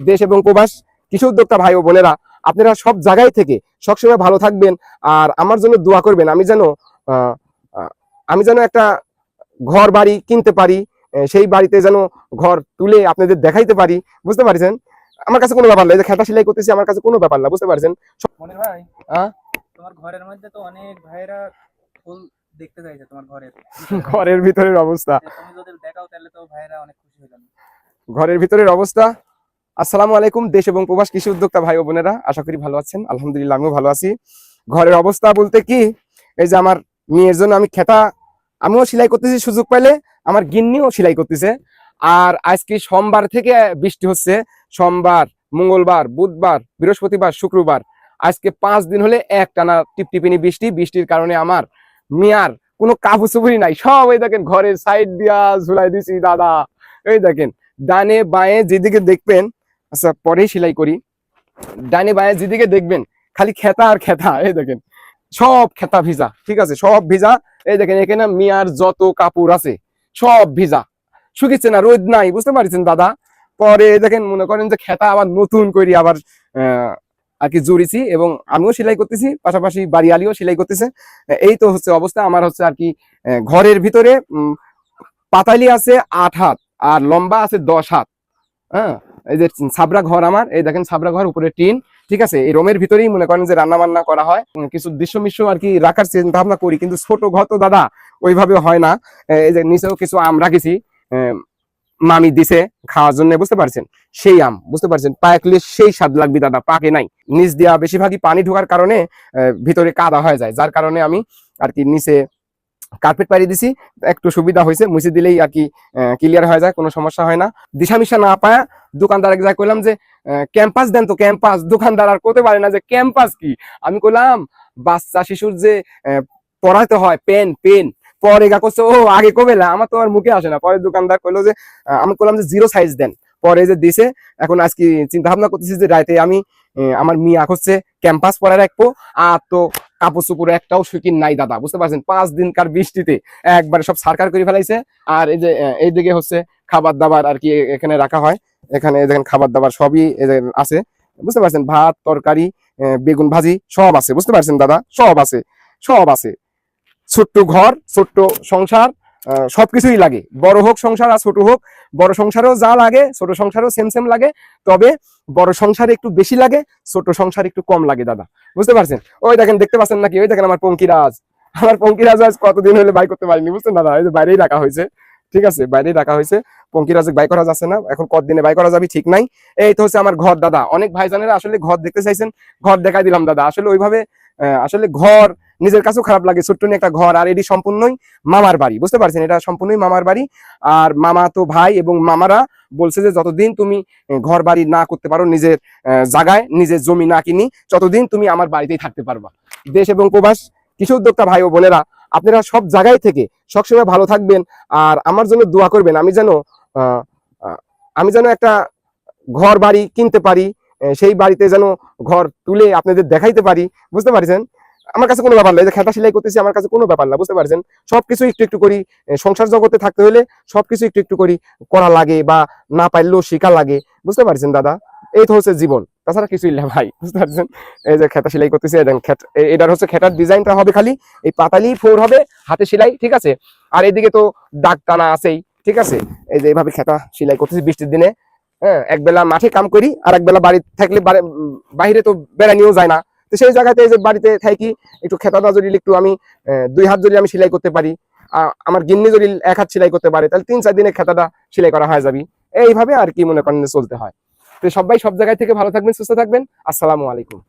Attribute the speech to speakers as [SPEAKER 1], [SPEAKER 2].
[SPEAKER 1] দেশ এবং প্রবাস কৃষি উদ্যোক্তা ভাই ও বোনেরা, আপনারা সব জায়গায় থেকে সবসময় ভালো থাকবেন আর আমার জন্য দোয়া করবেন। আহ, আমি যেন একটা ঘর বাড়ি কিনতে পারি, সেই বাড়িতে যেন ঘর তুলে আপনাদের দেখাইতে পারি। বুঝতে পারছেন, আমার কাছে কোনো ব্যাপার না, এই যে খেতা সেলাই করতেছি আমার কাছে কোনো ব্যাপার না। বুঝতে পারছেন
[SPEAKER 2] মনির ভাই,
[SPEAKER 1] হ্যাঁ?
[SPEAKER 2] তোমার ঘরের মধ্যে তো অনেক ভাইরা ফুল দেখতে চাইছে তোমার ঘরের
[SPEAKER 1] ঘরের ভিতরের অবস্থা,
[SPEAKER 2] তুমি যদি দেখাও তাহলে তো ভাইরা অনেক খুশি হয়ে যাবে।
[SPEAKER 1] ঘরের ভিতরের অবস্থা। আসসালামু আলাইকুম দেশ এবং প্রবাস কৃষি উদ্যোক্তা ভাই ও বোনেরা, আশা করি ভালো আছেন। আলহামদুলিল্লাহ আমিও ভালো আছি। ঘরের অবস্থা বলতে কি, এই যে আমার মেয়ের জন্য আমি খেতা আমিও সেলাই করতেছি, সুযোগ পাইলে আমার গিন্নিও সেলাই করতেছে। আর আজকে সোমবার থেকে বৃষ্টি হচ্ছে, সোমবার, মঙ্গলবার, বুধবার, বৃহস্পতিবার, শুক্রবার, আজকে 5 দিন হলে একটানা টিপটিপিনি বৃষ্টি। বৃষ্টির কারণে আমার মেয়ার কোনো কাপড় চোপড়ই নাই, সব এই দেখেন ঘরের সাইড দিয়া ঝুলাই দিছি দাদা। এই দেখেন ডানে বাঁয়ে যেদিকে দেখবেন, আচ্ছা পরেই সেলাই করি, ডানে বাঁয়ে যেদিকে দেখবেন খালি খেতা আর খেতা। এই দেখেন সব খেতা ভিজা, ঠিক আছে, সব ভিজা। এই দেখেন এখানে মিয়ার যত কাপড় আছে সব ভিজা, শুকিচ্ছে না, রোদ নাই। বুঝতে পারছেন দাদা। পরে দেখেন মনে করেন যে খেতা আবার নতুন করে আবার আর কি জুড়িছি, এবং আমিও সেলাই করতেছি, পাশাপাশি বাড়িয়ালিও সেলাই করতেছে। এই তো হচ্ছে অবস্থা আমার, হচ্ছে আর কি ঘরের ভিতরে পাতালি আছে 8 হাত আর লম্বা আছে 10 হাত। হ্যাঁ, এই যে ছাবরা ঘর আমার, এই দেখেন ছাবরা ঘর, উপরে টিন, ঠিক আছে। এই রুমের ভিতরেই মনে করেন যে রান্না বান্না করা হয়, কিছু দৃশ্য মিশ্র আর কি রাখার চিন্তা ভাবনা করি, কিন্তু ছোট ঘর তো দাদা ওইভাবে হয় না। এই যে নিচেও কিছু আম রাখেছি, মামি দিছে খাওয়ার জন্য। বুঝতে পারছেন, সেই আম, বুঝতে পারছেন, পাকলে সেই স্বাদ লাগবে দাদা, পাকে নাই। নিচ দিয়া বেশিরভাগই পানি ঢোকার কারণে ভিতরে কাদা হয়ে যায়, যার কারণে আমি আর কি নিচে কার্পেট পাড়ি দিছি। একটু সুবিধা হয়েছে, মুছে দিলেই আর কি ক্লিয়ার হয়ে যায়, কোনো সমস্যা হয় না। দিশা মিশা না পায়া দোকানদার যা কইলাম যে ক্যাম্পাস দেন তো ক্যাম্পাস, দোকানদার আর করতে পারে না যে ক্যাম্পাস কি। আমি কইলাম বাচ্চা শিশুর যে পড়াইতে হয় পেন পেন, পরে গা করছে ও আগে কবেলা, আমার তো আর মুখে আসে না। পরে দোকানদার কইলো যে আমি কইলাম যে 0 সাইজ দেন, পরে যে দিছে। এখন আজকে চিন্তা ভাবনা করতেছি যে রাইতে আমি আমার মিয়া হচ্ছে ক্যাম্পাস পরে রাখবো। আর তো কাপড় চোপড় একটাও শুকিন নাই দাদা। বুঝতে পারছেন, 5 দিনকার বৃষ্টিতে একবারে সব সারকার করে ফেলাইছে। আর এই যে এইদিকে হচ্ছে খাবার দাবার আর কি এখানে রাখা হয়, এখানে দেখেন খাবার দাবার সবই আছে। বুঝতে পারছেন, ভাত তরকারি বেগুন ভাজি সব আছে। বুঝতে পারছেন দাদা, সব আছে, সব আছে। ছোট্ট ঘর, ছোট্ট সংসার, সবকিছুই লাগে, বড় হোক সংসার আর ছোট হোক। বড় সংসারেও যা লাগে ছোট সংসারেও সেম সেম লাগে, তবে বড় সংসারে একটু বেশি লাগে, ছোট সংসার একটু কম লাগে দাদা। বুঝতে পারছেন, ওই দেখেন দেখতে পাচ্ছেন নাকি, ওই দেখেন আমার পঙ্কিরাজ, আমার পঙ্কিরাজ আজ কতদিন হলে বাই করতে পারিনি। বুঝছেন দাদা, এই যে বাইরেই রাখা হয়েছে, ঠিক আছে, বাইরেই রাখা হয়েছে। পঙ্কিরাজ বাই করা যাচ্ছে না, এখন কতদিনে বাই করা যাবে ঠিক নাই। এই তো হচ্ছে আমার ঘর দাদা। অনেক ভাইজানেরা আসলে ঘর দেখতে চাইছেন, ঘর দেখাই দিলাম দাদা। আসলে ওইভাবে আসলে ঘর নিজের কাছেও খারাপ লাগে, ছোট্ট একটা ঘর। আর এটি সম্পূর্ণই মামার বাড়ি, বুঝতে পারছেন, এটা সম্পূর্ণই মামার বাড়ি। আর মামা তো ভাই এবং মামারা বলছে যে যতদিন তুমি ঘর বাড়ি না করতে পারো, নিজের জায়গায় নিজের জমি না কিনি, ততদিন তুমি আমার বাড়িতেই থাকতে পারবা। দেশ এবং প্রবাস কৃষি উদ্যোক্তা ভাই ও বোনেরা, আপনারা সব জায়গায় থেকে সবসময় ভালো থাকবেন আর আমার জন্য দোয়া করবেন। আমি যেন একটা ঘর বাড়ি কিনতে পারি, সেই বাড়িতে যেন ঘর তুলে আপনাদের দেখাইতে পারি। বুঝতে পারছেন, আমার কাছে কোনো ব্যাপার না, এই যে খেতা সেলাই করতেছি আমার কাছে কোনো ব্যাপার না। বুঝতে পারছেন, সবকিছু একটু একটু করি, সংসার জগতে থাকতে হলে সবকিছু একটু একটু করি করা লাগে, বা না পারলেও শেখা লাগে। বুঝতে পারছেন দাদা, এই তো হচ্ছে জীবন, তাছাড়া কিছুই না ভাই। বুঝতে পারছেন, এই যে খেতা সেলাই করতেছি, এটার হচ্ছে খেতার ডিজাইনটা হবে খালি এই পাতালি 4 হবে, হাতে সেলাই, ঠিক আছে। আর এইদিকে তো দাগ টানা আছেই, ঠিক আছে। এই যে এইভাবে খেতা সেলাই করতেছি বৃষ্টির দিনে। হ্যাঁ, একবেলা মাঠে কাম করি আর একবেলা বাড়ি থাকলে বাইরে তো বেড়ানিও যায় না, তো সেই জায়গাতে এই যে বাড়িতে থাকি একটু খেতাটা যদি একটু আমি 2 হাত যদি আমি সেলাই করতে পারি, আমার গিন্নি যদি 1 হাত সেলাই করতে পারে, তাহলে 3-4 দিনে খেতাটা সেলাই করা হয়ে যাবে। এইভাবে আর কি মনে করেন চলতে হয়। তো সবাই সব জায়গায় থেকে ভালো থাকবেন, সুস্থ থাকবেন। আসসালামু আলাইকুম।